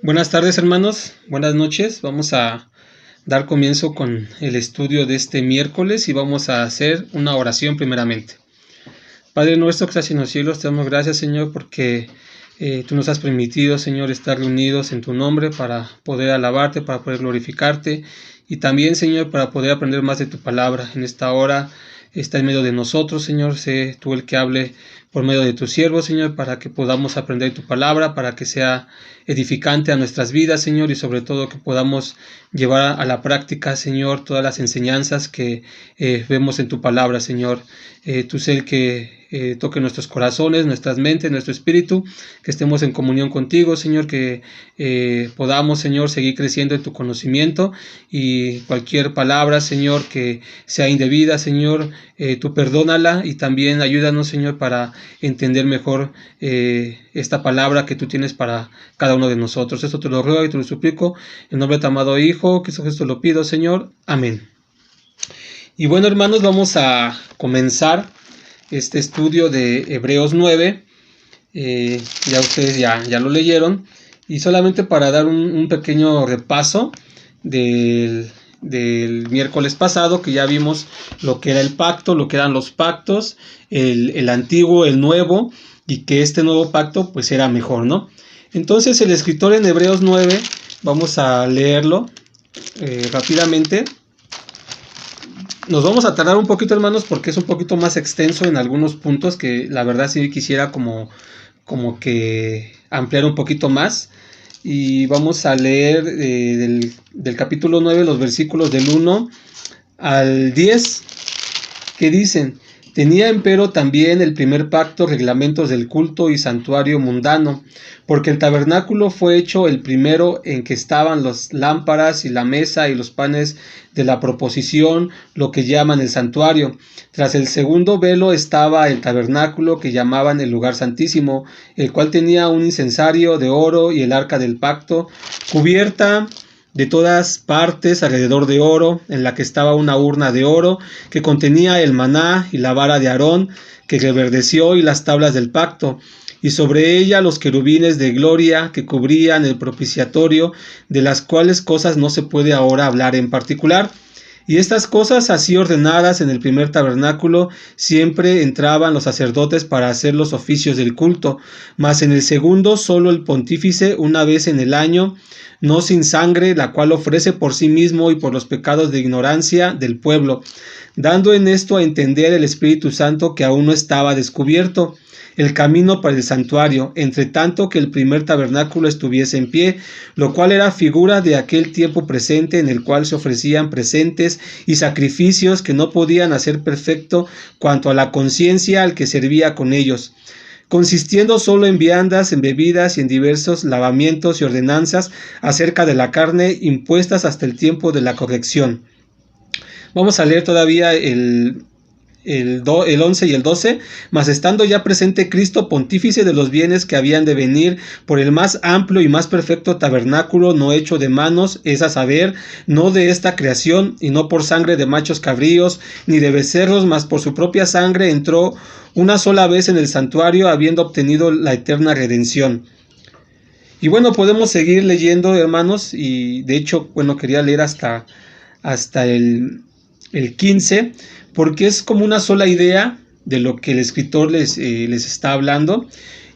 Buenas tardes, hermanos, buenas noches. Vamos a dar comienzo con el estudio de este miércoles y vamos a hacer una oración primeramente. Padre nuestro que estás en los cielos, te damos gracias, Señor, porque tú nos has permitido, Señor, estar reunidos en tu nombre para poder alabarte, para poder glorificarte y también, Señor, para poder aprender más de tu palabra. En esta hora está en medio de nosotros, Señor. Sé tú el que hable por medio de tu siervo, Señor, para que podamos aprender tu palabra, para que sea edificante a nuestras vidas, Señor, y sobre todo que podamos llevar a la práctica, Señor, todas las enseñanzas que vemos en tu palabra, Señor. Tú sé el que toque nuestros corazones, nuestras mentes, nuestro espíritu, que estemos en comunión contigo, Señor, que podamos, Señor, seguir creciendo en tu conocimiento y cualquier palabra, Señor, que sea indebida, Señor, tú perdónala y también ayúdanos, Señor, para entender mejor esta palabra que tú tienes para cada uno de nosotros. Esto te lo ruego y te lo suplico en nombre de tu amado Hijo, que Cristo lo pido, Señor. Amén. Y bueno, hermanos, vamos a comenzar este estudio de Hebreos 9. Ya ustedes ya lo leyeron. Y solamente para dar un pequeño repaso del miércoles pasado, que ya vimos lo que era el pacto, lo que eran los pactos, el antiguo, el nuevo, y que este nuevo pacto pues era mejor, ¿no? Entonces el escritor en Hebreos 9, vamos a leerlo rápidamente. Nos vamos a tardar un poquito, hermanos, porque es un poquito más extenso en algunos puntos que la verdad sí quisiera como que ampliar un poquito más. Y vamos a leer del capítulo 9 los versículos del 1 al 10, que dicen: tenía empero también el primer pacto reglamentos del culto y santuario mundano, porque el tabernáculo fue hecho el primero, en que estaban las lámparas y la mesa y los panes de la proposición, lo que llaman el santuario. Tras el segundo velo estaba el tabernáculo, que llamaban el lugar santísimo, el cual tenía un incensario de oro y el arca del pacto, cubierta de todas partes alrededor de oro, en la que estaba una urna de oro que contenía el maná y la vara de Aarón que reverdeció y las tablas del pacto, y sobre ella los querubines de gloria que cubrían el propiciatorio, de las cuales cosas no se puede ahora hablar en particular. Y estas cosas así ordenadas en el primer tabernáculo, siempre entraban los sacerdotes para hacer los oficios del culto, mas en el segundo solo el pontífice una vez en el año, no sin sangre, la cual ofrece por sí mismo y por los pecados de ignorancia del pueblo, dando en esto a entender el Espíritu Santo que aún no estaba descubierto el camino para el santuario, entre tanto que el primer tabernáculo estuviese en pie, lo cual era figura de aquel tiempo presente, en el cual se ofrecían presentes y sacrificios que no podían hacer perfecto cuanto a la conciencia al que servía con ellos, consistiendo solo en viandas, en bebidas y en diversos lavamientos y ordenanzas acerca de la carne, impuestas hasta el tiempo de la corrección. Vamos a leer todavía el 11 y el 12, mas estando ya presente Cristo, pontífice de los bienes que habían de venir, por el más amplio y más perfecto tabernáculo, no hecho de manos, es a saber, no de esta creación, y no por sangre de machos cabríos, ni de becerros, mas por su propia sangre entró una sola vez en el santuario, habiendo obtenido la eterna redención. Y bueno, podemos seguir leyendo, hermanos, y de hecho, bueno, quería leer hasta el 15, porque es como una sola idea de lo que el escritor les está hablando.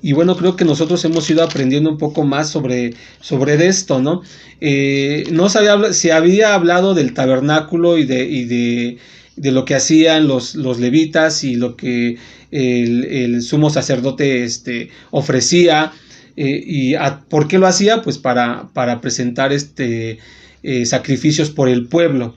Y bueno, creo que nosotros hemos ido aprendiendo un poco más sobre esto, ¿no? No se había hablado del tabernáculo y de lo que hacían los levitas y lo que el sumo sacerdote ofrecía. ¿Por qué lo hacía? Pues para presentar sacrificios por el pueblo.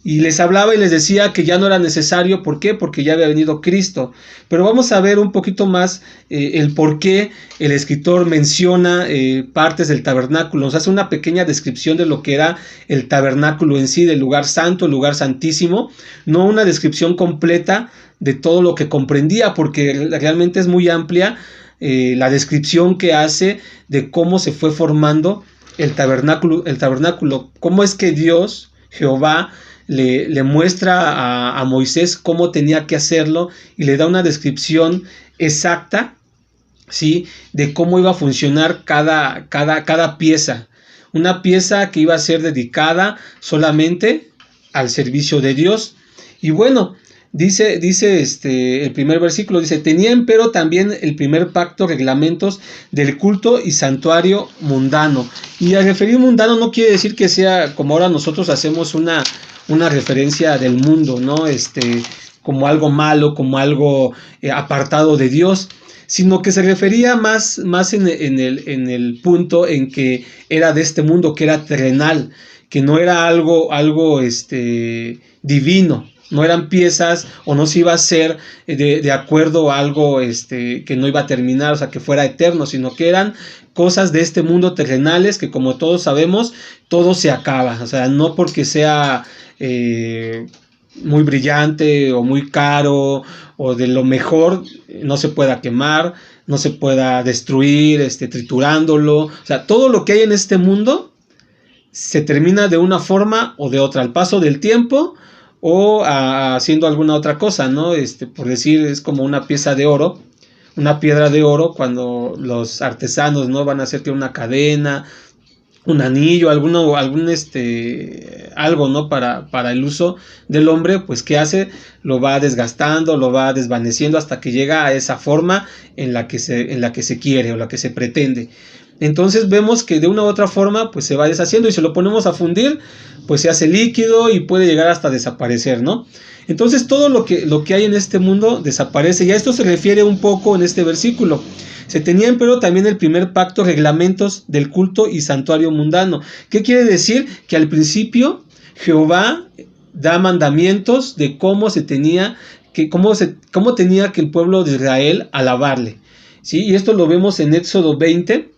Y les hablaba y les decía que ya no era necesario. ¿Por qué? Porque ya había venido Cristo. Pero vamos a ver un poquito más el por qué el escritor menciona partes del tabernáculo. Nos hace una pequeña descripción de lo que era el tabernáculo en sí, del lugar santo, el lugar santísimo. No una descripción completa de todo lo que comprendía, porque realmente es muy amplia la descripción que hace de cómo se fue formando el tabernáculo. Cómo es que Dios, Jehová, le muestra a Moisés cómo tenía que hacerlo y le da una descripción exacta ¿sí? De cómo iba a funcionar cada pieza. Una pieza que iba a ser dedicada solamente al servicio de Dios. Y bueno, dice el primer versículo, dice, tenía empero también el primer pacto reglamentos del culto y santuario mundano. Y al referir mundano no quiere decir que sea como ahora nosotros hacemos una referencia del mundo, ¿no? Como algo malo, como algo apartado de Dios, sino que se refería más en el punto en que era de este mundo, que era terrenal, que no era algo divino, no eran piezas o no se iba a hacer de acuerdo a algo que no iba a terminar, o sea, que fuera eterno, sino que eran cosas de este mundo terrenales que, como todos sabemos, todo se acaba, o sea, no porque sea muy brillante o muy caro o de lo mejor no se pueda quemar, no se pueda destruir triturándolo, o sea, todo lo que hay en este mundo se termina de una forma o de otra, al paso del tiempo o haciendo alguna otra cosa, ¿no? Por decir, es como una pieza de oro, una piedra de oro, cuando los artesanos, ¿no?, van a hacer que una cadena, un anillo, algún algo, ¿no?, para el uso del hombre, pues ¿qué hace? Lo va desgastando, lo va desvaneciendo hasta que llega a esa forma en la que se quiere o la que se pretende. Entonces vemos que de una u otra forma pues se va deshaciendo, y si lo ponemos a fundir pues se hace líquido y puede llegar hasta desaparecer, ¿no? Entonces todo lo que hay en este mundo desaparece, y a esto se refiere un poco en este versículo. Se tenía empero también el primer pacto, reglamentos del culto y santuario mundano. ¿Qué quiere decir? Que al principio Jehová da mandamientos de cómo tenía que el pueblo de Israel alabarle, ¿sí? Y esto lo vemos en Éxodo 20.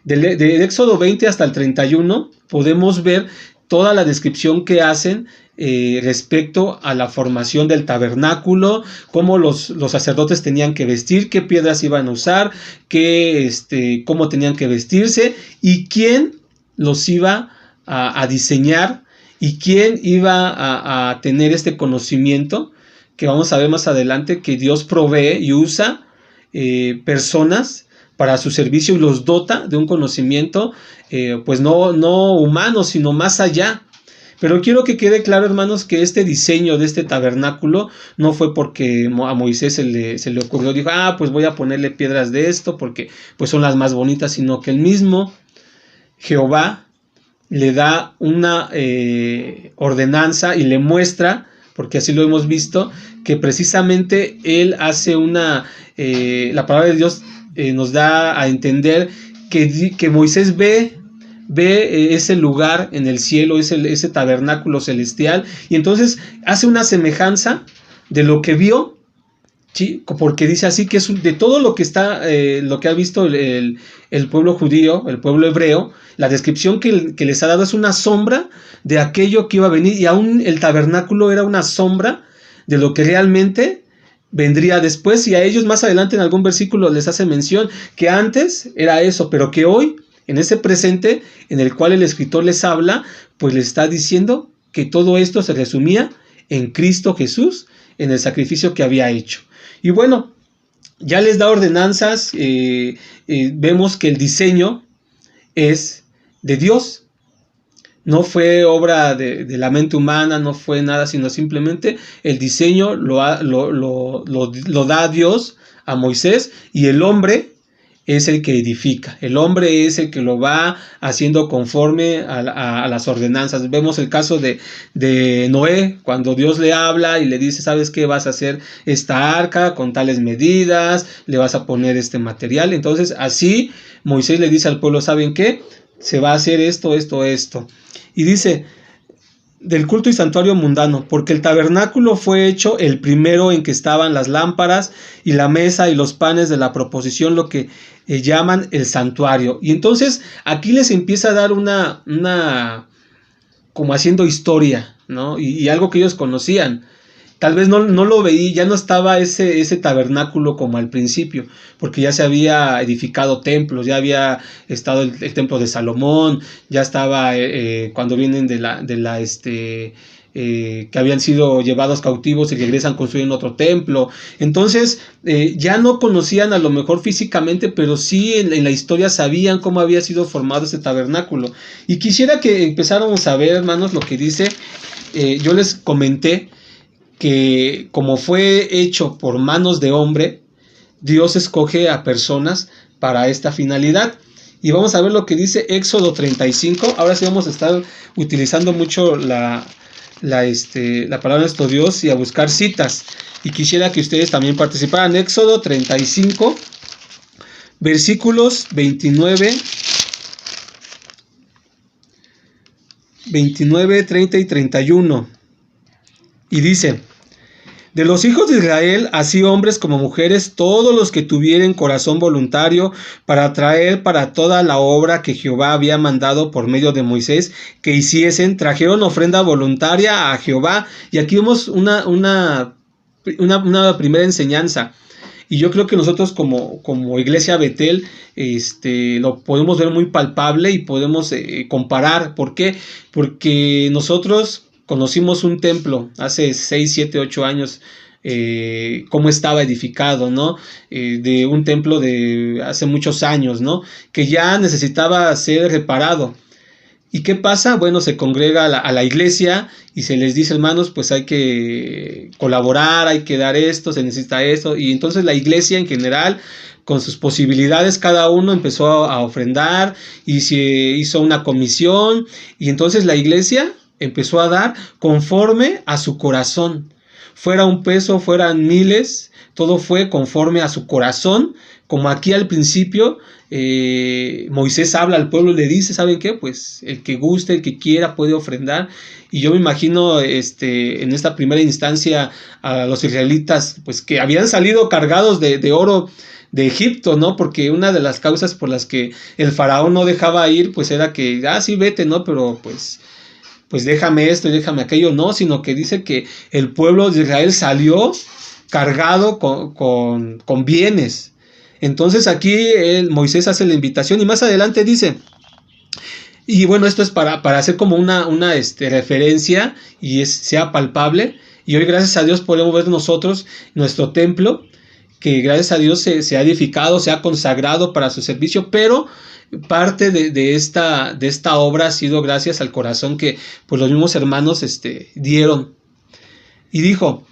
De Éxodo 20 hasta el 31 podemos ver toda la descripción que hacen respecto a la formación del tabernáculo, cómo los sacerdotes tenían que vestir, qué piedras iban a usar, cómo tenían que vestirse y quién los iba a diseñar y quién iba a tener este conocimiento, que vamos a ver más adelante que Dios provee y usa personas para su servicio y los dota de un conocimiento pues no humano, sino más allá. Pero quiero que quede claro, hermanos, que este diseño de este tabernáculo no fue porque a Moisés se le ocurrió, dijo, pues voy a ponerle piedras de esto porque pues son las más bonitas, sino que el mismo Jehová le da una ordenanza y le muestra, porque así lo hemos visto, que precisamente él hace la palabra de Dios nos da a entender que Moisés ve ese lugar en el cielo, ese tabernáculo celestial, y entonces hace una semejanza de lo que vio, ¿sí? Porque dice así que es de todo lo que ha visto el pueblo judío, el pueblo hebreo, la descripción que les ha dado es una sombra de aquello que iba a venir, y aún el tabernáculo era una sombra de lo que realmente vendría después, y a ellos más adelante en algún versículo les hace mención que antes era eso, pero que hoy, en ese presente en el cual el escritor les habla, pues les está diciendo que todo esto se resumía en Cristo Jesús, en el sacrificio que había hecho. Y bueno, ya les da ordenanzas, vemos que el diseño es de Dios, no fue obra de la mente humana, no fue nada, sino simplemente el diseño lo da Dios a Moisés, y el hombre es el que edifica, el hombre es el que lo va haciendo conforme a las ordenanzas. Vemos el caso de Noé, cuando Dios le habla y le dice, ¿sabes qué? Vas a hacer esta arca con tales medidas, le vas a poner este material. Entonces así Moisés le dice al pueblo, ¿saben qué? Se va a hacer esto. Y dice, del culto y santuario mundano, porque el tabernáculo fue hecho el primero en que estaban las lámparas y la mesa y los panes de la proposición, lo que llaman el santuario. Y entonces aquí les empieza a dar una como haciendo historia, ¿no? Y algo que ellos conocían. Tal vez no lo veía, ya no estaba ese tabernáculo como al principio, porque ya se había edificado templos, ya había estado el templo de Salomón, ya estaba cuando vienen que habían sido llevados cautivos y regresan, construyen otro templo. Entonces ya no conocían a lo mejor físicamente, pero sí en la historia sabían cómo había sido formado este tabernáculo. Y quisiera que empezáramos a ver, hermanos, lo que dice. Yo les comenté que como fue hecho por manos de hombre, Dios escoge a personas para esta finalidad. Y vamos a ver lo que dice Éxodo 35. Ahora sí vamos a estar utilizando mucho la palabra de nuestro Dios y a buscar citas. Y quisiera que ustedes también participaran. Éxodo 35, versículos 29, 30 y 31. Y dice: de los hijos de Israel, así hombres como mujeres, todos los que tuvieren corazón voluntario para traer para toda la obra que Jehová había mandado por medio de Moisés que hiciesen, trajeron ofrenda voluntaria a Jehová. Y aquí vemos una primera enseñanza. Y yo creo que nosotros como Iglesia Betel lo podemos ver muy palpable y podemos comparar. ¿Por qué? Porque nosotros conocimos un templo hace 6, 7, 8 años, cómo estaba edificado, ¿no? De un templo de hace muchos años, ¿no? Que ya necesitaba ser reparado. ¿Y qué pasa? Bueno, se congrega a la iglesia y se les dice, hermanos, pues hay que colaborar, hay que dar esto, se necesita esto. Y entonces la iglesia en general, con sus posibilidades, cada uno empezó a ofrendar y se hizo una comisión. Y entonces la iglesia empezó a dar conforme a su corazón. Fuera un peso, fueran miles, todo fue conforme a su corazón. Como aquí al principio Moisés habla al pueblo y le dice, ¿saben qué? Pues el que guste, el que quiera puede ofrendar. Y yo me imagino en esta primera instancia a los israelitas, pues que habían salido cargados de oro de Egipto, ¿no? Porque una de las causas por las que el faraón no dejaba ir, pues era que, sí, vete, ¿no? Pero pues déjame esto y déjame aquello, no, sino que dice que el pueblo de Israel salió cargado con bienes. Entonces aquí Moisés hace la invitación y más adelante dice, y bueno, esto es para hacer como una referencia y sea palpable, y hoy gracias a Dios podemos ver nosotros nuestro templo, que gracias a Dios se ha edificado, se ha consagrado para su servicio, pero parte de esta obra ha sido gracias al corazón que pues los mismos hermanos dieron. Y dijo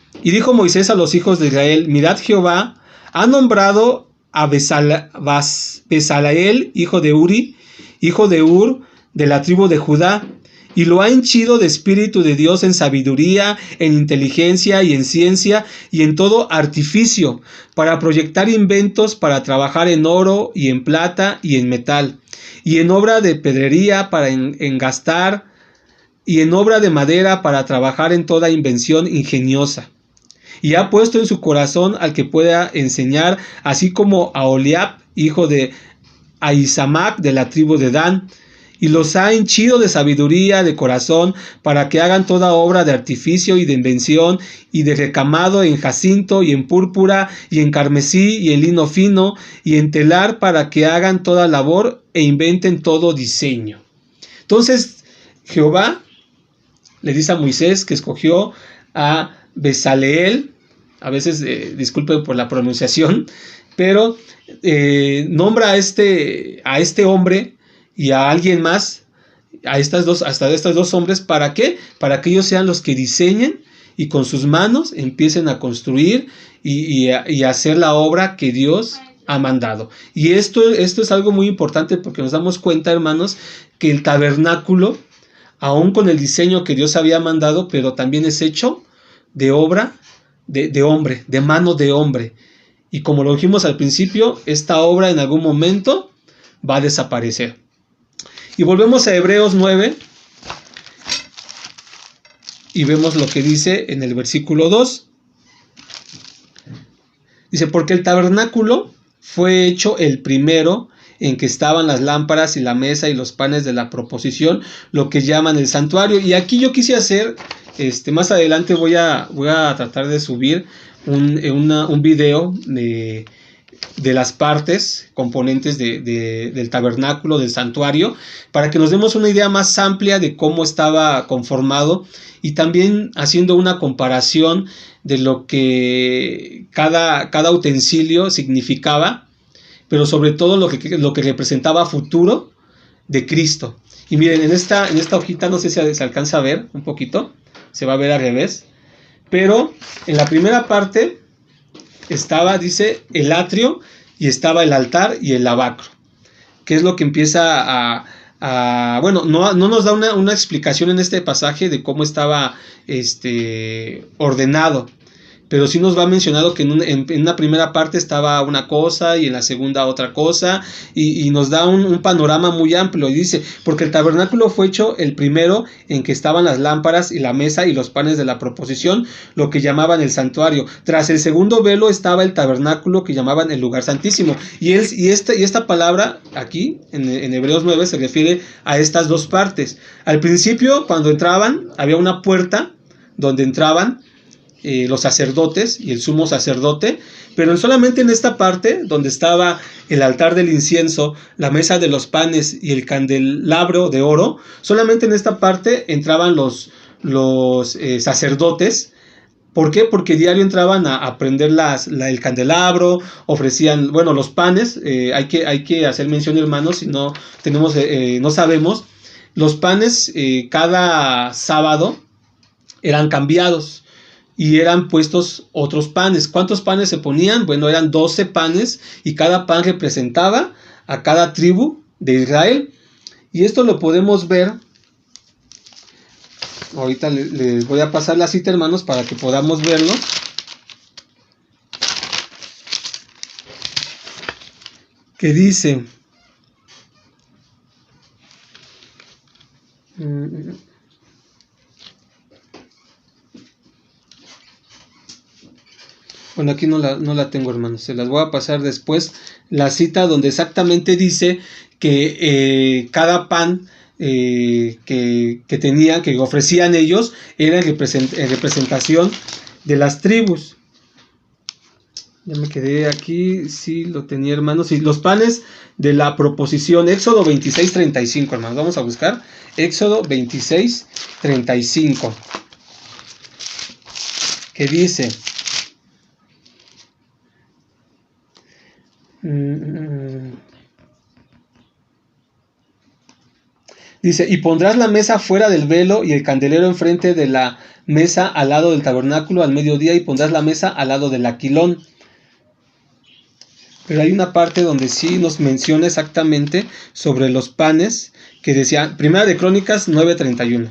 Moisés a los hijos de Israel, mirad, Jehová ha nombrado a Bezaleel, hijo de Uri, hijo de Ur, de la tribu de Judá, y lo ha henchido de espíritu de Dios en sabiduría, en inteligencia y en ciencia y en todo artificio, para proyectar inventos, para trabajar en oro y en plata y en metal, y en obra de pedrería para engastar, y en obra de madera para trabajar en toda invención ingeniosa. Y ha puesto en su corazón al que pueda enseñar, así como a Oliab, hijo de Ahisamac, de la tribu de Dan, y los ha henchido de sabiduría de corazón para que hagan toda obra de artificio y de invención y de recamado en jacinto y en púrpura y en carmesí y en lino fino y en telar, para que hagan toda labor e inventen todo diseño. Entonces Jehová le dice a Moisés que escogió a Bezaleel, a veces disculpen por la pronunciación, pero nombra a este hombre y a alguien más, hasta estos dos hombres, ¿para qué? Para que ellos sean los que diseñen y con sus manos empiecen a construir y a hacer la obra que Dios ha mandado. Y esto es algo muy importante porque nos damos cuenta, hermanos, que el tabernáculo, aún con el diseño que Dios había mandado, pero también es hecho de obra de hombre, de mano de hombre. Y como lo dijimos al principio, esta obra en algún momento va a desaparecer. Y volvemos a Hebreos 9 y vemos lo que dice en el versículo 2. Dice, porque el tabernáculo fue hecho el primero, en que estaban las lámparas y la mesa y los panes de la proposición, lo que llaman el santuario. Y aquí yo quise hacer, más adelante voy a tratar de subir un video de las partes componentes del tabernáculo, del santuario, para que nos demos una idea más amplia de cómo estaba conformado y también haciendo una comparación de lo que cada utensilio significaba, pero sobre todo lo que representaba futuro de Cristo. Y miren, en esta hojita, no sé si se alcanza a ver un poquito, se va a ver al revés, pero en la primera parte dice el atrio, y estaba el altar y el lavacro, que es lo que empieza bueno, no nos da una explicación en este pasaje de cómo estaba ordenado, pero sí nos va mencionado que en una primera parte estaba una cosa y en la segunda otra cosa, y nos da un panorama muy amplio, y dice, porque el tabernáculo fue hecho el primero en que estaban las lámparas y la mesa y los panes de la proposición, lo que llamaban el santuario. Tras el segundo velo estaba el tabernáculo, que llamaban el lugar santísimo, y esta palabra aquí en Hebreos 9 se refiere a estas dos partes. Al principio, cuando entraban, había una puerta donde entraban los sacerdotes y el sumo sacerdote, pero solamente en esta parte donde estaba el altar del incienso, la mesa de los panes y el candelabro de oro, solamente en esta parte entraban los sacerdotes. ¿Por qué? Porque diario entraban a prender el candelabro, ofrecían, bueno, los panes, hay que hacer mención, hermanos, si no tenemos, no sabemos, los panes cada sábado eran cambiados y eran puestos otros panes. ¿Cuántos panes se ponían? Bueno, eran 12 panes, y cada pan representaba a cada tribu de Israel. Y esto lo podemos ver. Ahorita les voy a pasar la cita, hermanos, para que podamos verlo. Que dice... Bueno, aquí no la tengo, hermanos, se las voy a pasar después, la cita donde exactamente dice que cada pan que tenían, que ofrecían ellos, era en representación de las tribus. Ya me quedé aquí, sí lo tenía, hermanos, y los panes de la proposición, Éxodo 26:35, hermanos, vamos a buscar Éxodo 26:35, que dice... Dice, y pondrás la mesa fuera del velo y el candelero enfrente de la mesa al lado del tabernáculo al mediodía, y pondrás la mesa al lado del aquilón. Pero hay una parte donde sí nos menciona exactamente sobre los panes, que decía, Primera de Crónicas 9:31.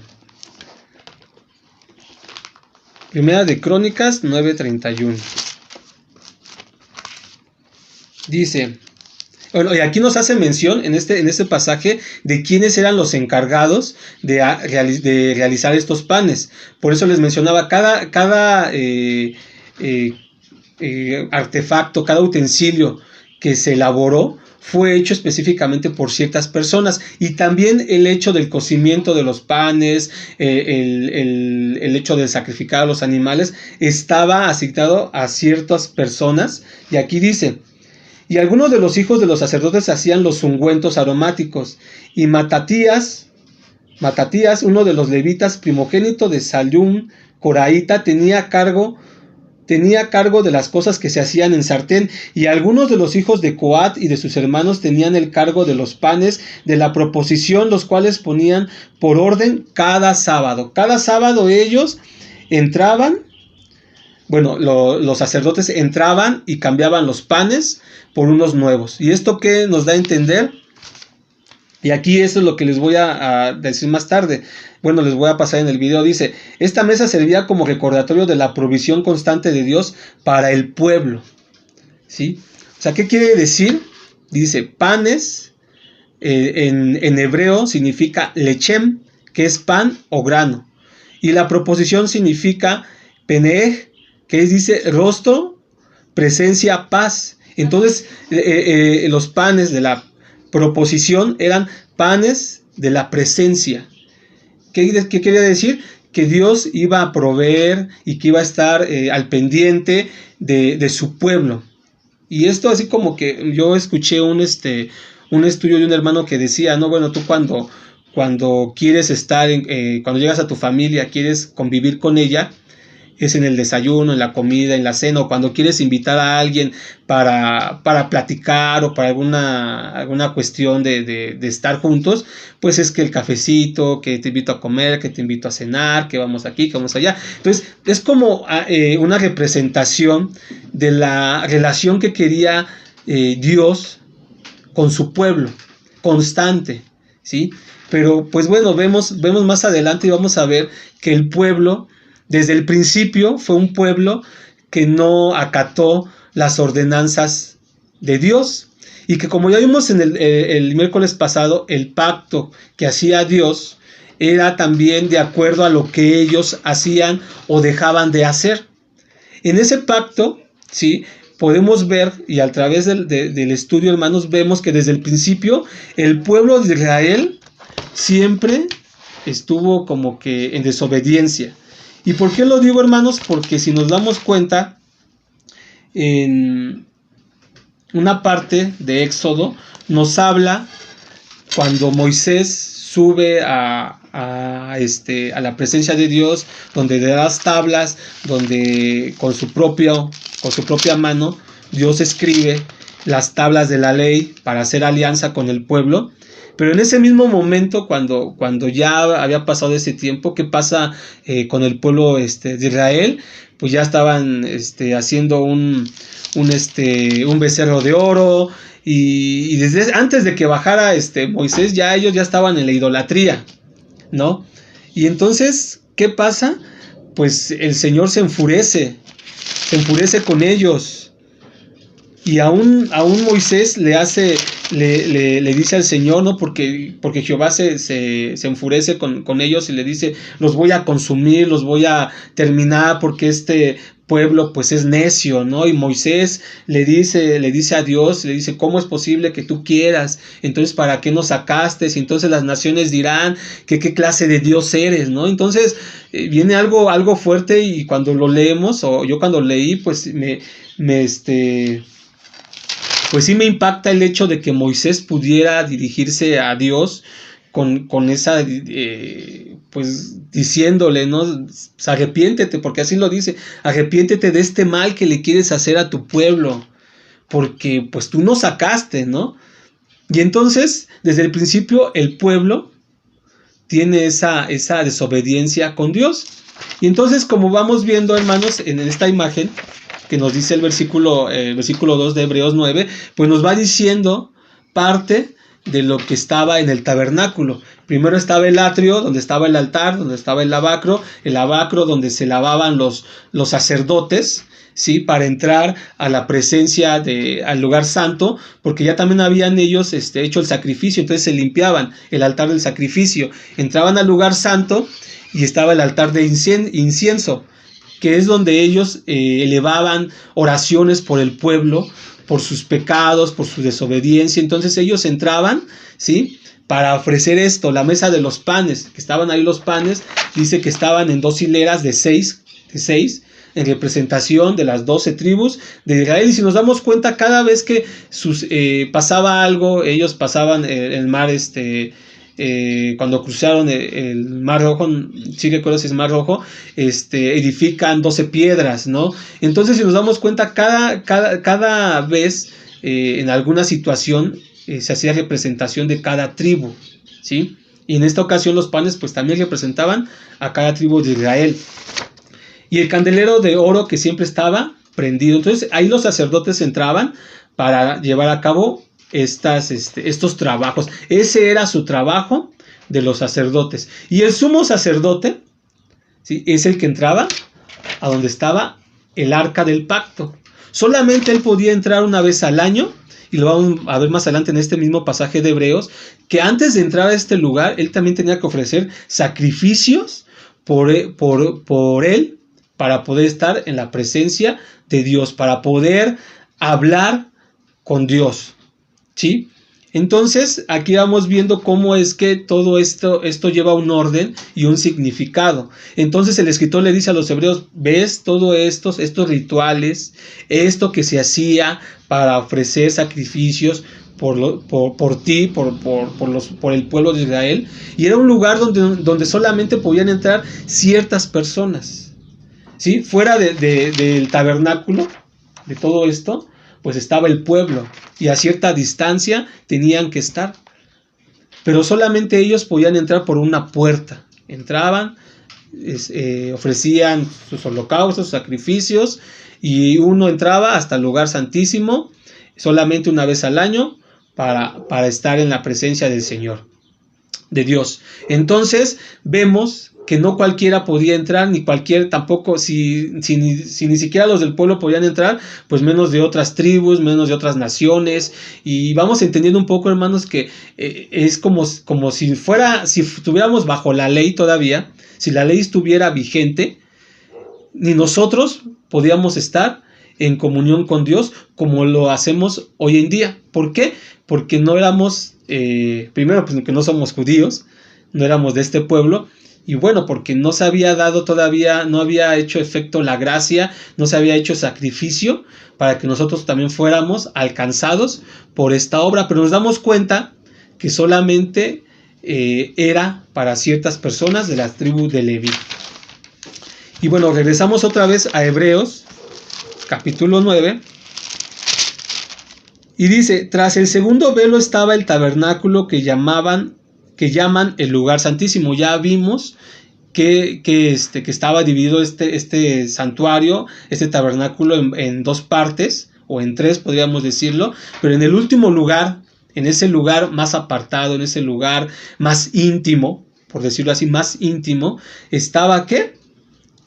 Primera de Crónicas 9:31. Dice, bueno, y aquí nos hace mención en este pasaje de quiénes eran los encargados de realizar estos panes. Por eso les mencionaba, cada artefacto, cada utensilio que se elaboró fue hecho específicamente por ciertas personas, y también el hecho del cocimiento de los panes, el hecho de sacrificar a los animales, estaba asignado a ciertas personas. Y aquí dice, y algunos de los hijos de los sacerdotes hacían los ungüentos aromáticos, y Matatías, uno de los levitas, primogénito de Salum, coraíta, tenía cargo de las cosas que se hacían en sartén, y algunos de los hijos de Coat y de sus hermanos tenían el cargo de los panes de la proposición, los cuales ponían por orden cada sábado. Cada sábado ellos entraban, bueno, los sacerdotes entraban y cambiaban los panes por unos nuevos. ¿Y esto qué nos da a entender? Y aquí eso es lo que les voy a decir más tarde. Bueno, les voy a pasar en el video. Dice, esta mesa servía como recordatorio de la provisión constante de Dios para el pueblo. ¿Sí? O sea, ¿qué quiere decir? Dice, panes, en hebreo significa lechem, que es pan o grano. Y la proposición significa peneej, que dice rostro, presencia, paz. Entonces, los panes de la proposición eran panes de la presencia. ¿Qué quería decir? Que Dios iba a proveer y que iba a estar al pendiente de su pueblo. Y esto así como que yo escuché un estudio de un hermano que decía, no, bueno, tú cuando quieres estar, cuando llegas a tu familia, quieres convivir con ella, es en el desayuno, en la comida, en la cena, o cuando quieres invitar a alguien para platicar o para alguna cuestión de estar juntos, pues es que el cafecito, que te invito a comer, que te invito a cenar, que vamos aquí, que vamos allá. Entonces, es como una representación de la relación que quería Dios con su pueblo, constante, ¿sí? Pero pues bueno, vemos más adelante y vamos a ver que el pueblo, desde el principio, fue un pueblo que no acató las ordenanzas de Dios. Y que como ya vimos en el miércoles pasado, el pacto que hacía Dios era también de acuerdo a lo que ellos hacían o dejaban de hacer. En ese pacto, ¿sí?, podemos ver, y a través del estudio, hermanos, vemos que desde el principio el pueblo de Israel siempre estuvo como que en desobediencia. ¿Y por qué lo digo, hermanos? Porque si nos damos cuenta, en una parte de Éxodo nos habla cuando Moisés sube a la presencia de Dios, donde de las tablas, donde con su propia mano Dios escribe las tablas de la ley para hacer alianza con el pueblo. Pero en ese mismo momento, cuando ya había pasado ese tiempo, ¿qué pasa con el pueblo de Israel? Pues ya estaban haciendo un becerro de oro, y desde antes de que bajara Moisés, ya ellos ya estaban en la idolatría, ¿no? Y entonces, ¿qué pasa? Pues el Señor se enfurece con ellos. Y aún Moisés le dice al Señor, ¿no? Porque Jehová se enfurece con ellos y le dice, los voy a consumir, los voy a terminar, porque este pueblo pues es necio, ¿no? Y Moisés le dice a Dios, le dice, ¿cómo es posible que tú quieras? Entonces, ¿para qué nos sacaste? Y entonces las naciones dirán que qué clase de Dios eres, ¿no? Entonces viene algo fuerte, y cuando lo leemos, o yo cuando leí, pues pues sí me impacta el hecho de que Moisés pudiera dirigirse a Dios con esa, pues diciéndole, ¿no? Pues arrepiéntete, porque así lo dice, arrepiéntete de este mal que le quieres hacer a tu pueblo, porque pues tú nos sacaste, ¿no? Y entonces, desde el principio, el pueblo tiene esa desobediencia con Dios. Y entonces, como vamos viendo, hermanos, en esta imagen que nos dice el versículo 2 de Hebreos 9, pues nos va diciendo parte de lo que estaba en el tabernáculo. Primero estaba el atrio, donde estaba el altar, donde estaba el lavacro donde se lavaban los sacerdotes, ¿sí?, para entrar a la presencia al lugar santo, porque ya también habían ellos hecho el sacrificio, entonces se limpiaban el altar del sacrificio, entraban al lugar santo y estaba el altar de incienso, que es donde ellos elevaban oraciones por el pueblo, por sus pecados, por su desobediencia. Entonces ellos entraban, ¿sí?, para ofrecer esto, la mesa de los panes, que estaban ahí los panes, dice que estaban en 2 hileras de seis, en representación de las 12 tribus de Israel. Y si nos damos cuenta, cada vez que pasaba algo, ellos pasaban el mar, cuando cruzaron el Mar Rojo, sí recuerdo si es Mar Rojo, edifican 12 piedras, ¿no? Entonces, si nos damos cuenta, cada vez en alguna situación se hacía representación de cada tribu, ¿sí? Y en esta ocasión los panes pues también representaban a cada tribu de Israel. Y el candelero de oro que siempre estaba prendido. Entonces ahí los sacerdotes entraban para llevar a cabo estos trabajos. Ese era su trabajo de los sacerdotes. Y el sumo sacerdote, ¿sí?, es el que entraba a donde estaba el arca del pacto. Solamente él podía entrar una vez al año, y lo vamos a ver más adelante en este mismo pasaje de Hebreos, que antes de entrar a este lugar, él también tenía que ofrecer sacrificios por él, para poder estar en la presencia de Dios, para poder hablar con Dios, ¿sí? Entonces, aquí vamos viendo cómo es que todo esto lleva un orden y un significado. Entonces, el escritor le dice a los hebreos, ¿ves todos estos rituales, esto que se hacía para ofrecer sacrificios por ti, por el pueblo de Israel, y era un lugar donde solamente podían entrar ciertas personas, ¿sí? Fuera del tabernáculo, de todo esto, pues estaba el pueblo, y a cierta distancia tenían que estar, pero solamente ellos podían entrar por una puerta. Entraban, ofrecían sus holocaustos, sus sacrificios, y uno entraba hasta el lugar santísimo solamente una vez al año para estar en la presencia del Señor, de Dios. Entonces vemos que no cualquiera podía entrar, ni cualquier tampoco, si ni siquiera los del pueblo podían entrar, pues menos de otras tribus, menos de otras naciones. Y vamos entendiendo un poco, hermanos, que es como si estuviéramos bajo la ley todavía, si la ley estuviera vigente, ni nosotros podíamos estar en comunión con Dios como lo hacemos hoy en día. ¿Por qué? Porque no éramos, primero, pues que no somos judíos, no éramos de este pueblo, y bueno, porque no se había dado todavía, no había hecho efecto la gracia, no se había hecho sacrificio para que nosotros también fuéramos alcanzados por esta obra, pero nos damos cuenta que solamente era para ciertas personas de la tribu de Leví. Y bueno, regresamos otra vez a Hebreos, capítulo 9, y dice: tras el segundo velo estaba el tabernáculo que llaman el lugar santísimo. Ya vimos que estaba dividido este santuario, este tabernáculo en dos partes, o en tres podríamos decirlo, pero en el último lugar, en ese lugar más apartado, en ese lugar más íntimo, por decirlo así, más íntimo, estaba ¿qué?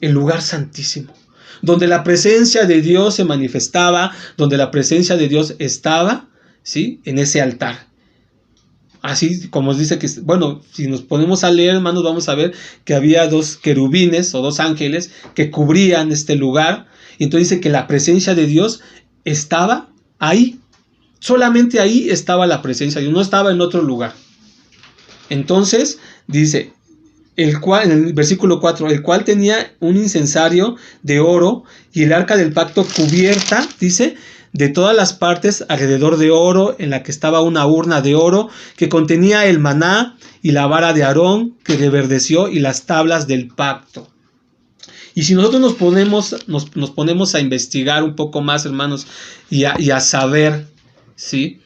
El lugar santísimo, donde la presencia de Dios se manifestaba, donde la presencia de Dios estaba, ¿sí? En ese altar. Así como dice que, bueno, si nos ponemos a leer, hermanos, vamos a ver que había dos querubines o dos ángeles que cubrían este lugar. Y entonces dice que la presencia de Dios estaba ahí. Solamente ahí estaba la presencia de Dios, no estaba en otro lugar. Entonces dice, el cual, en el versículo 4, el cual tenía un incensario de oro y el arca del pacto cubierta, dice, de todas las partes alrededor de oro, en la que estaba una urna de oro que contenía el maná y la vara de Aarón que reverdeció y las tablas del pacto. Y si nosotros nos ponemos a investigar un poco más, hermanos, y a saber, ¿sí?,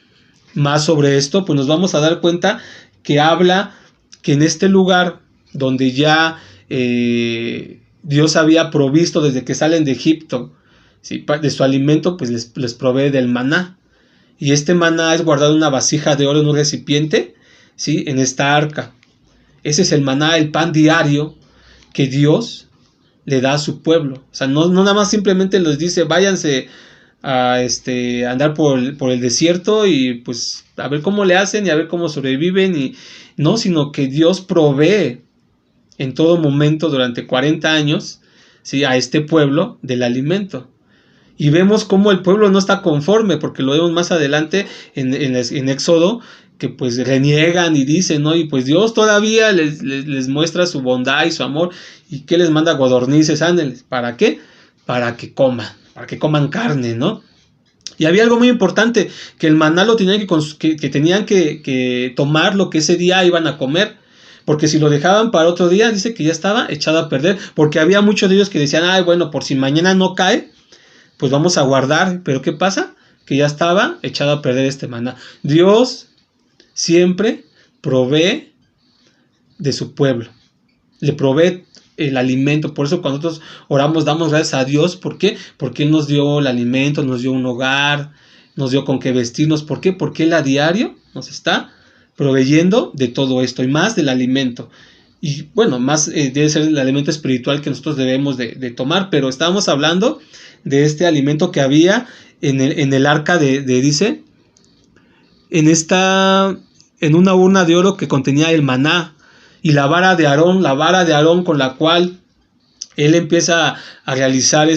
más sobre esto, pues nos vamos a dar cuenta que habla que en este lugar donde ya Dios había provisto desde que salen de Egipto, ¿sí?, de su alimento, pues les provee del maná. Y este maná es guardado en una vasija de oro, en un recipiente, ¿sí?, en esta arca. Ese es el maná, el pan diario que Dios le da a su pueblo. O sea, no nada más simplemente les dice, váyanse a andar por el desierto y pues a ver cómo le hacen y a ver cómo sobreviven, y no, sino que Dios provee en todo momento durante 40 años, ¿sí?, a este pueblo del alimento. Y vemos cómo el pueblo no está conforme, porque lo vemos más adelante en Éxodo, que pues reniegan y dicen, ¿no? Y pues Dios todavía les muestra su bondad y su amor, y que les manda codornices, ángeles. ¿Para qué? Para que coman carne, ¿no? Y había algo muy importante, que el maná lo tenían que tenían que tomar lo que ese día iban a comer, porque si lo dejaban para otro día, dice que ya estaba echado a perder, porque había muchos de ellos que decían, ay, bueno, por si mañana no cae, pues vamos a guardar. Pero ¿qué pasa? Que ya estaba echado a perder este maná. Dios siempre provee de su pueblo, le provee el alimento. Por eso cuando nosotros oramos, damos gracias a Dios. ¿Por qué? Porque Él nos dio el alimento, nos dio un hogar, nos dio con qué vestirnos. ¿Por qué? Porque Él a diario nos está proveyendo de todo esto, y más del alimento. Y bueno, más debe ser el alimento espiritual que nosotros debemos de tomar, pero estábamos hablando de este alimento que había en el arca dice, en una urna de oro que contenía el maná, y la vara de Aarón con la cual él empieza a realizar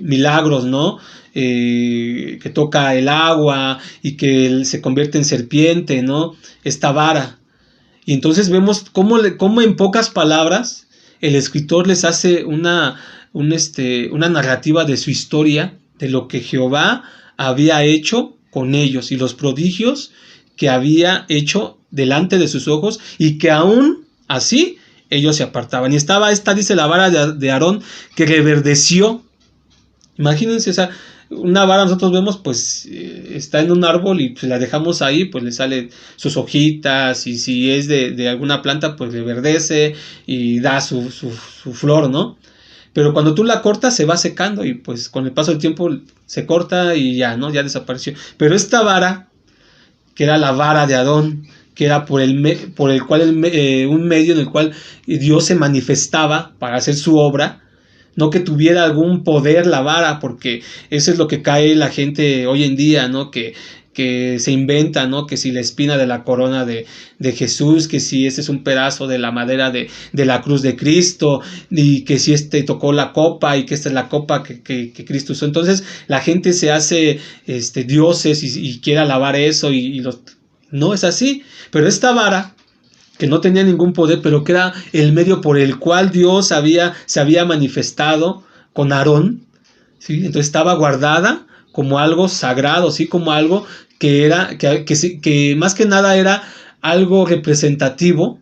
milagros, ¿no? Que toca el agua y que él se convierte en serpiente, ¿no? Esta vara. Y entonces vemos cómo en pocas palabras el escritor les hace una narrativa de su historia, de lo que Jehová había hecho con ellos y los prodigios que había hecho delante de sus ojos, y que aún así ellos se apartaban. Y estaba esta, dice, la vara de Aarón que reverdeció. Imagínense, o sea, una vara nosotros vemos, pues está en un árbol y pues la dejamos ahí, pues le salen sus hojitas, y si es de alguna planta, pues reverdece y da su flor, ¿no? Pero cuando tú la cortas se va secando y pues con el paso del tiempo se corta y ya, ¿no? Ya desapareció. Pero esta vara, que era la vara de Aarón, que era por el cual un medio en el cual Dios se manifestaba para hacer su obra, no que tuviera algún poder la vara, porque eso es lo que cae la gente hoy en día, ¿no? Que se inventa, ¿no? Que si la espina de la corona de Jesús, que si este es un pedazo de la madera de la cruz de Cristo, y que si este tocó la copa, y que esta es la copa que Cristo usó. Entonces la gente se hace dioses y quiere alabar eso, no es así. Pero esta vara, que no tenía ningún poder, pero que era el medio por el cual Dios se había manifestado con Aarón, ¿sí? Entonces estaba guardada como algo sagrado, ¿sí? Como algo que era, que más que nada era algo representativo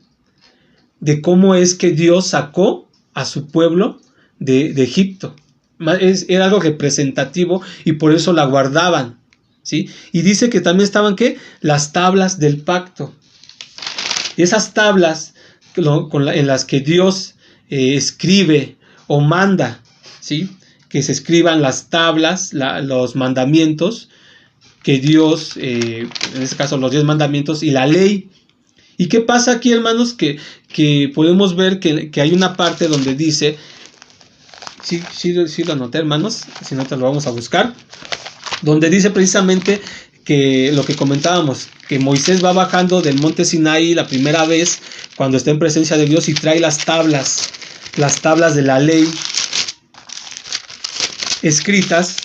de cómo es que Dios sacó a su pueblo de Egipto. Era algo representativo y por eso la guardaban, ¿sí? Y dice que también estaban, ¿qué? Las tablas del pacto. Esas tablas en las que Dios escribe o manda, ¿sí? Que se escriban las tablas, los mandamientos que Dios, en este caso los 10 mandamientos y la ley. ¿Y qué pasa aquí, hermanos? Que podemos ver que hay una parte donde dice, sí lo anoté, hermanos, si no te lo vamos a buscar, donde dice precisamente que lo que comentábamos, que Moisés va bajando del monte Sinaí la primera vez cuando está en presencia de Dios y trae las tablas de la ley escritas,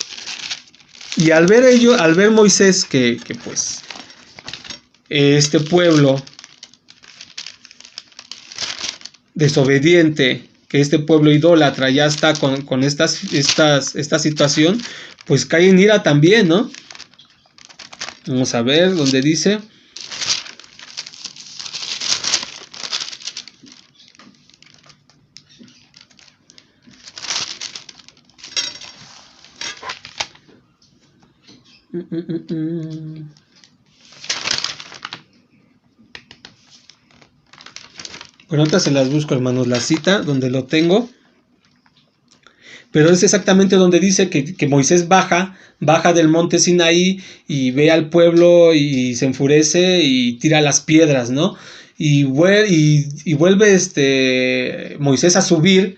y al ver Moisés que pues este pueblo desobediente, que este pueblo idólatra ya está con esta situación, pues cae en ira también, ¿no? Vamos a ver donde dice. Bueno, ahorita se las busco, hermanos, la cita donde lo tengo. Pero es exactamente donde dice que Moisés baja del monte Sinaí y ve al pueblo y se enfurece y tira las piedras, ¿no? Y vuelve Moisés a subir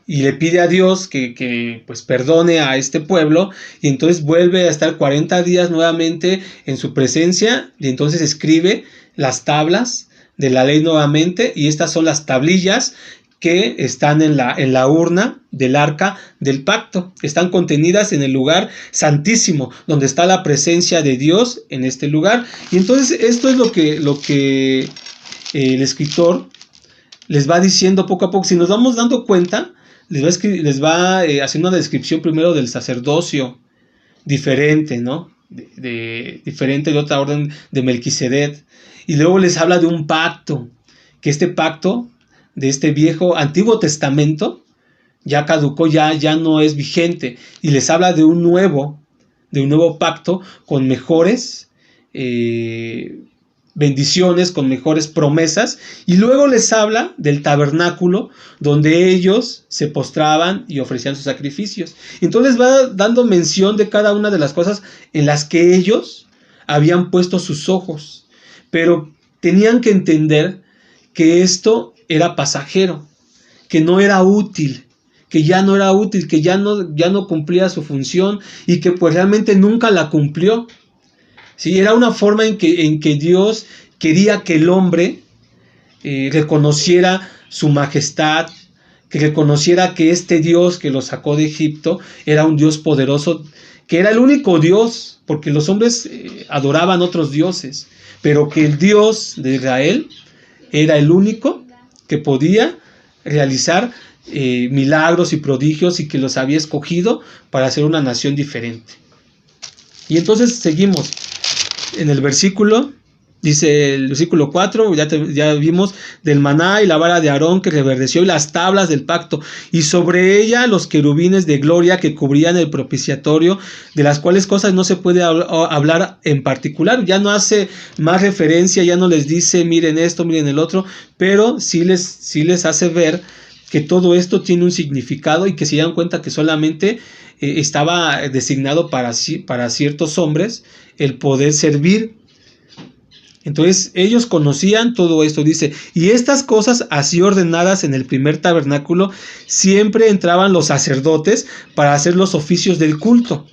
y le pide a Dios que pues perdone a este pueblo, y entonces vuelve a estar 40 días nuevamente en su presencia, y entonces escribe las tablas de la ley nuevamente, y estas son las tablillas que están en la urna del arca del pacto. Están contenidas en el lugar santísimo, donde está la presencia de Dios en este lugar. Y entonces esto es lo que el escritor les va diciendo poco a poco. Si nos vamos dando cuenta, les va haciendo una descripción primero del sacerdocio diferente, ¿no? Diferente de otra orden de Melquisedec. Y luego les habla de un pacto, que este pacto de este viejo Antiguo Testamento ya caducó, ya no es vigente, y les habla de un nuevo pacto con mejores bendiciones, con mejores promesas, y luego les habla del tabernáculo donde ellos se postraban y ofrecían sus sacrificios. Entonces va dando mención de cada una de las cosas en las que ellos habían puesto sus ojos, pero tenían que entender que esto era pasajero, que no era útil, que ya no era útil, que ya no cumplía su función, y que pues realmente nunca la cumplió. Sí, era una forma en que Dios quería que el hombre reconociera su majestad, que reconociera que este Dios que lo sacó de Egipto era un Dios poderoso, que era el único Dios, porque los hombres adoraban otros dioses, pero que el Dios de Israel era el único que podía realizar milagros y prodigios, y que los había escogido para ser una nación diferente. Y entonces seguimos en el versículo. Dice el versículo 4, ya vimos del maná y la vara de Aarón que reverdeció y las tablas del pacto, y sobre ella los querubines de gloria que cubrían el propiciatorio, de las cuales cosas no se puede hablar en particular. Ya no hace más referencia, ya no les dice miren esto, miren el otro, pero sí les hace ver que todo esto tiene un significado y que se dan cuenta que solamente estaba designado para ciertos hombres el poder servir. Entonces ellos conocían todo esto, dice, y estas cosas así ordenadas en el primer tabernáculo, siempre entraban los sacerdotes para hacer los oficios del culto.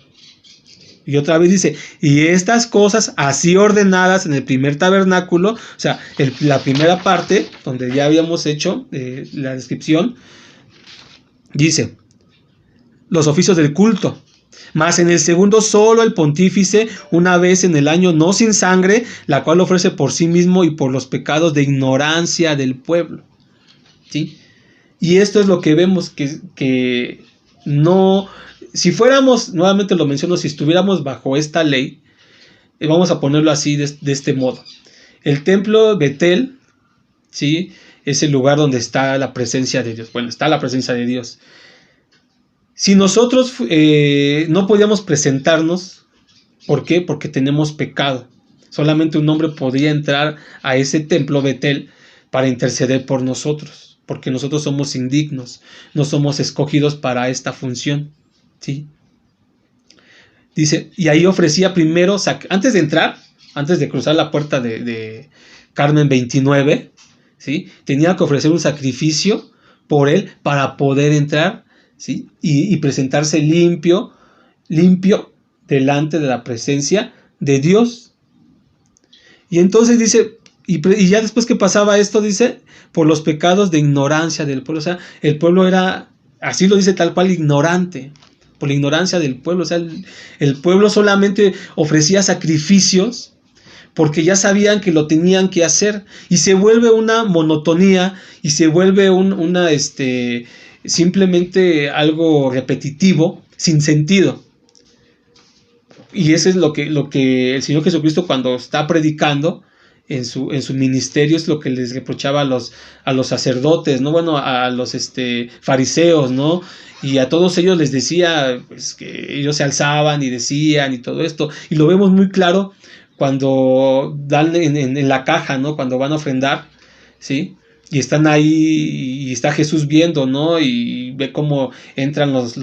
Y otra vez dice, y estas cosas así ordenadas en el primer tabernáculo, o sea, la primera parte, donde ya habíamos hecho la descripción, dice, los oficios del culto. Mas en el segundo solo el pontífice, una vez en el año, no sin sangre, la cual ofrece por sí mismo y por los pecados de ignorancia del pueblo. ¿Sí? Y esto es lo que vemos, que no, si fuéramos, nuevamente lo menciono, si estuviéramos bajo esta ley, vamos a ponerlo así, de este modo. El templo Betel, ¿sí?, es el lugar donde está la presencia de Dios. Bueno, está la presencia de Dios. Si nosotros no podíamos presentarnos, ¿por qué? Porque tenemos pecado. Solamente un hombre podía entrar a ese templo Betel para interceder por nosotros, porque nosotros somos indignos, no somos escogidos para esta función, ¿sí? Dice, y ahí ofrecía primero, antes de entrar, antes de cruzar la puerta de Carmen 29, ¿sí?, tenía que ofrecer un sacrificio por él para poder entrar, ¿sí?, y presentarse limpio delante de la presencia de Dios. Y entonces dice, y ya después que pasaba esto, dice, por los pecados de ignorancia del pueblo. O sea, el pueblo era, así lo dice tal cual, ignorante, por la ignorancia del pueblo. O sea, el pueblo solamente ofrecía sacrificios porque ya sabían que lo tenían que hacer, y se vuelve una monotonía, y se vuelve simplemente algo repetitivo, sin sentido. Y eso es lo que el Señor Jesucristo, cuando está predicando en su ministerio, es lo que les reprochaba a los sacerdotes, ¿no? Bueno, a los fariseos, ¿no? Y a todos ellos les decía, pues, que ellos se alzaban y decían y todo esto. Y lo vemos muy claro cuando dan en la caja, ¿no? Cuando van a ofrendar, ¿sí? Y están ahí, y está Jesús viendo, ¿no? Y ve cómo entran los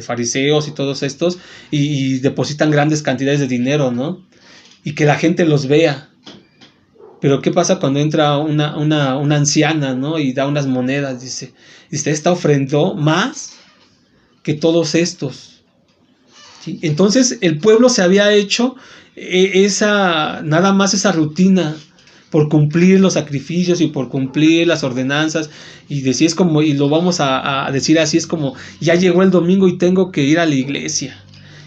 fariseos y todos estos, y depositan grandes cantidades de dinero, ¿no? Y que la gente los vea. Pero ¿qué pasa cuando entra una anciana, ¿no? Y da unas monedas, dice, esta ofrendó más que todos estos, ¿sí? Entonces el pueblo se había hecho nada más esa rutina, por cumplir los sacrificios y por cumplir las ordenanzas, y decir, es como, y lo vamos a decir así, es como, ya llegó el domingo y tengo que ir a la iglesia,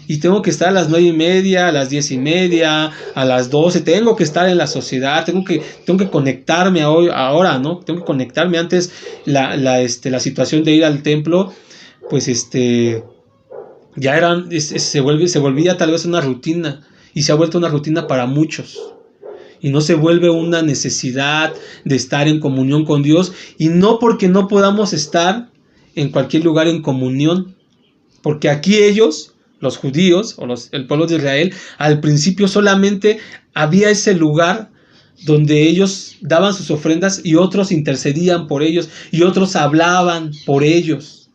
y tengo que estar a las 9:30, a las 10:30, a las 12, tengo que estar en la sociedad, tengo que conectarme ahora, ¿no? Tengo que conectarme. Antes la situación de ir al templo, pues ya se volvía tal vez una rutina, y se ha vuelto una rutina para muchos. Y no se vuelve una necesidad de estar en comunión con Dios, y no porque no podamos estar en cualquier lugar en comunión, porque aquí ellos, los judíos o el pueblo de Israel, al principio solamente había ese lugar donde ellos daban sus ofrendas y otros intercedían por ellos y otros hablaban por ellos.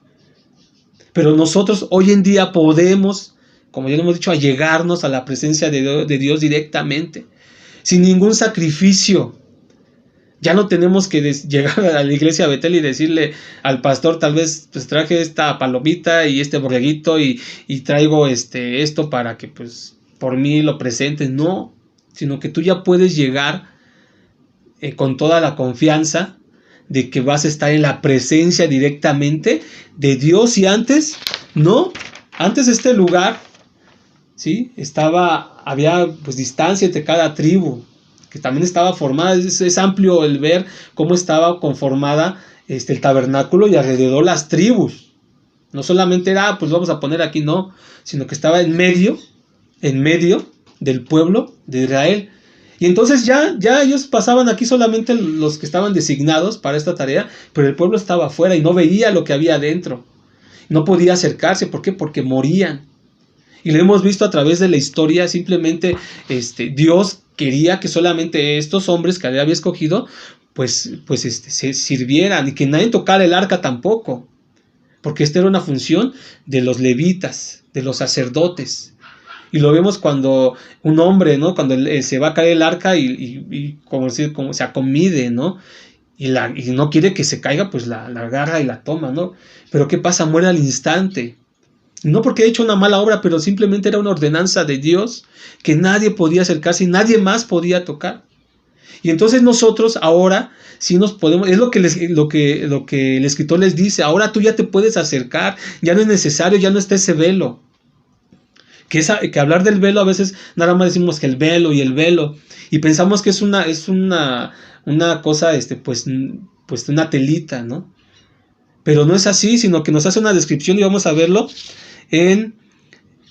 Pero nosotros hoy en día podemos, como ya hemos dicho, allegarnos a la presencia de Dios directamente, sin ningún sacrificio. Ya no tenemos que llegar a la iglesia Betel y decirle al pastor, tal vez pues traje esta palomita y este borreguito y traigo esto para que pues por mí lo presentes. No, sino que tú ya puedes llegar con toda la confianza de que vas a estar en la presencia directamente de Dios. Y antes, no, antes este lugar, ¿sí?, había pues distancia entre cada tribu, que también estaba formada. Es amplio el ver cómo estaba conformada el tabernáculo, y alrededor las tribus. No solamente era, pues vamos a poner aquí, no, sino que estaba en medio en medio del pueblo de Israel. Y entonces ya ellos pasaban aquí solamente los que estaban designados para esta tarea, pero el pueblo estaba afuera y no veía lo que había adentro. No podía acercarse. ¿Por qué? Porque morían. Y lo hemos visto a través de la historia. Simplemente Dios quería que solamente estos hombres que había escogido se sirvieran, y que nadie tocara el arca tampoco, porque esta era una función de los levitas, de los sacerdotes. Y lo vemos cuando un hombre, ¿no? Cuando se va a caer el arca y como se acomide, ¿no? Y no quiere que se caiga, pues la agarra y la toma, ¿no? Pero ¿qué pasa? Muere al instante. No porque haya hecho una mala obra, pero simplemente era una ordenanza de Dios que nadie podía acercarse y nadie más podía tocar. Y entonces nosotros ahora sí nos podemos, es lo que el escritor les dice: ahora tú ya te puedes acercar, ya no es necesario, ya no está ese velo. Que hablar del velo, a veces nada más decimos que el velo y pensamos que es una cosa, pues una telita, ¿no? Pero no es así, sino que nos hace una descripción, y vamos a verlo en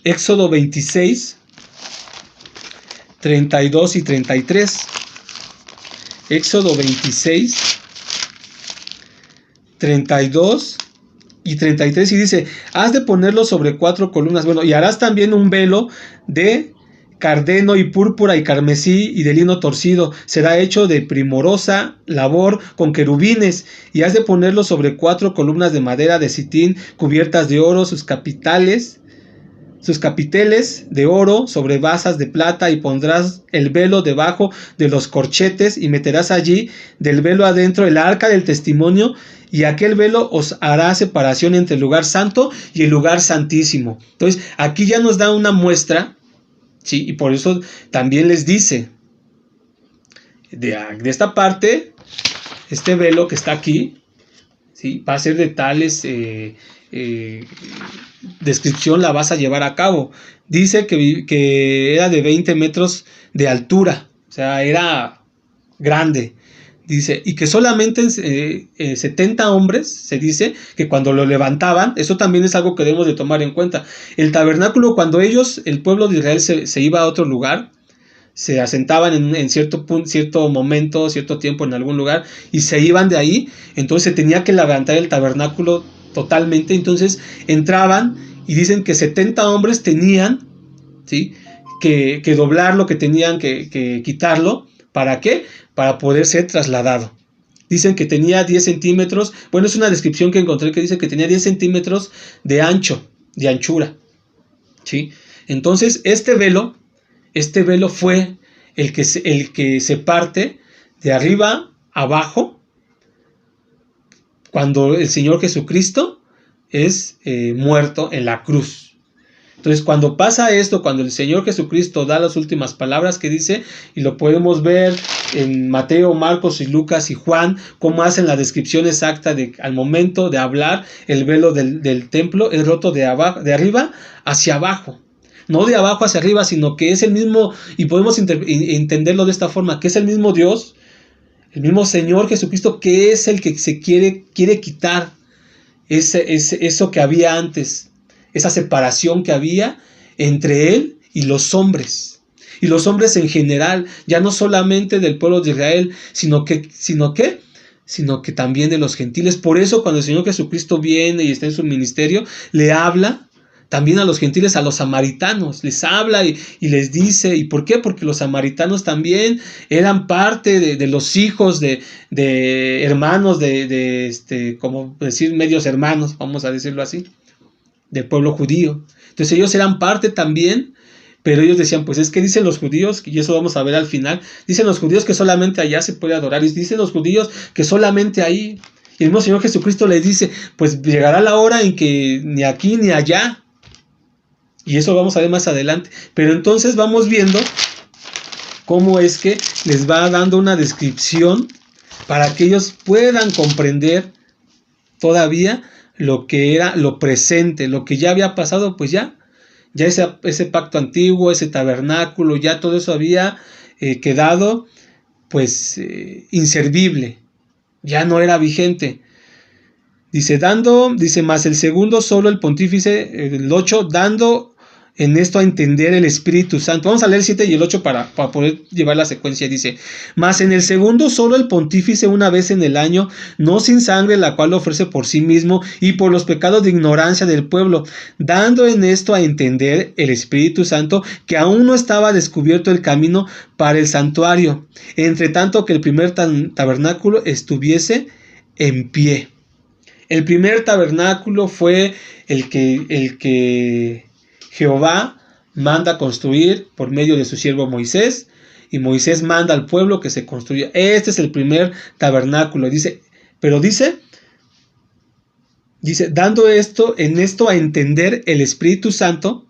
Éxodo 26, 32 y 33. Éxodo 26, 32 y 33, y dice: has de ponerlo sobre 4 columnas, y harás también un velo de cardeno y púrpura y carmesí y de lino torcido, será hecho de primorosa labor con querubines, y has de ponerlo sobre 4 columnas de madera de sitín cubiertas de oro, sus capiteles de oro sobre basas de plata, y pondrás el velo debajo de los corchetes, y meterás allí del velo adentro el arca del testimonio, y aquel velo os hará separación entre el lugar santo y el lugar santísimo. Entonces aquí ya nos da una muestra, ¿sí? Y por eso también les dice de esta parte, este velo que está aquí, ¿sí? Va a ser de tales descripción la vas a llevar a cabo. Dice que era de 20 metros de altura, o sea, era grande. Dice, y que solamente 70 hombres, se dice, que cuando lo levantaban, eso también es algo que debemos de tomar en cuenta. El tabernáculo, cuando el pueblo de Israel se iba a otro lugar, se asentaban en cierto momento, cierto tiempo en algún lugar, y se iban de ahí, entonces se tenía que levantar el tabernáculo totalmente. Entonces entraban, y dicen que 70 hombres tenían, ¿sí?, que doblarlo, que tenían que quitarlo. ¿Para qué? Para poder ser trasladado. Dicen que tenía 10 centímetros, es una descripción que encontré que dice que tenía 10 centímetros de anchura, ¿sí? Entonces este velo fue el que se parte de arriba abajo cuando el Señor Jesucristo es muerto en la cruz. Entonces, cuando pasa esto, cuando el Señor Jesucristo da las últimas palabras que dice, y lo podemos ver en Mateo, Marcos y Lucas y Juan, cómo hacen la descripción exacta al momento de hablar, el velo del templo es roto de arriba hacia abajo. No de abajo hacia arriba, sino que es el mismo, y podemos entenderlo de esta forma, que es el mismo Dios, el mismo Señor Jesucristo, que es el que se quiere quitar eso que había antes, esa separación que había entre él y los hombres en general, ya no solamente del pueblo de Israel, sino que también de los gentiles. Por eso cuando el Señor Jesucristo viene y está en su ministerio, le habla también a los gentiles, a los samaritanos, les habla y les dice. ¿Y por qué? Porque los samaritanos también eran parte de los hijos de hermanos, como decir, medios hermanos, vamos a decirlo así, del pueblo judío. Entonces ellos eran parte también, pero ellos decían, pues es que dicen los judíos, y eso vamos a ver al final, dicen los judíos que solamente allá se puede adorar, y dicen los judíos que solamente ahí. Y el mismo Señor Jesucristo les dice, pues llegará la hora en que ni aquí ni allá, y eso vamos a ver más adelante. Pero entonces vamos viendo cómo es que les va dando una descripción para que ellos puedan comprender todavía lo que era lo presente, lo que ya había pasado, pues ya ese pacto antiguo, ese tabernáculo, ya todo eso había quedado pues inservible, ya no era vigente. Dice, más el segundo solo el pontífice, el 8, dando en esto a entender el Espíritu Santo. Vamos a leer el 7 y el 8 para poder llevar la secuencia. Dice: mas en el segundo solo el pontífice una vez en el año, no sin sangre, la cual ofrece por sí mismo y por los pecados de ignorancia del pueblo, dando en esto a entender el Espíritu Santo que aún no estaba descubierto el camino para el santuario, entre tanto que el primer tabernáculo estuviese en pie. El primer tabernáculo fue el que Jehová manda construir por medio de su siervo Moisés, y Moisés manda al pueblo que se construya. Este es el primer tabernáculo. Dice, dando en esto a entender el Espíritu Santo,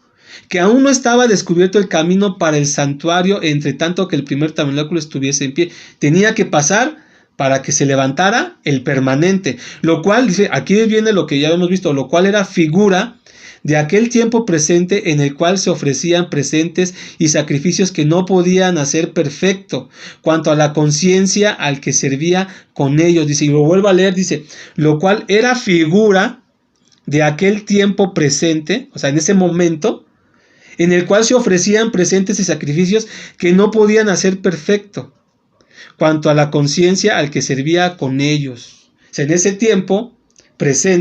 que aún no estaba descubierto el camino para el santuario, entre tanto que el primer tabernáculo estuviese en pie. Tenía que pasar para que se levantara el permanente, lo cual, dice, aquí viene lo que ya hemos visto, lo cual era figura de aquel tiempo presente en el cual se ofrecían presentes y sacrificios que no podían hacer perfecto cuanto a la conciencia al que servía con ellos. Dice, y lo vuelvo a leer, dice, lo cual era figura de aquel tiempo presente, o sea, en ese momento, en el cual se ofrecían presentes y sacrificios que no podían hacer perfecto cuanto a la conciencia al que servía con ellos. O sea, en ese tiempo presente,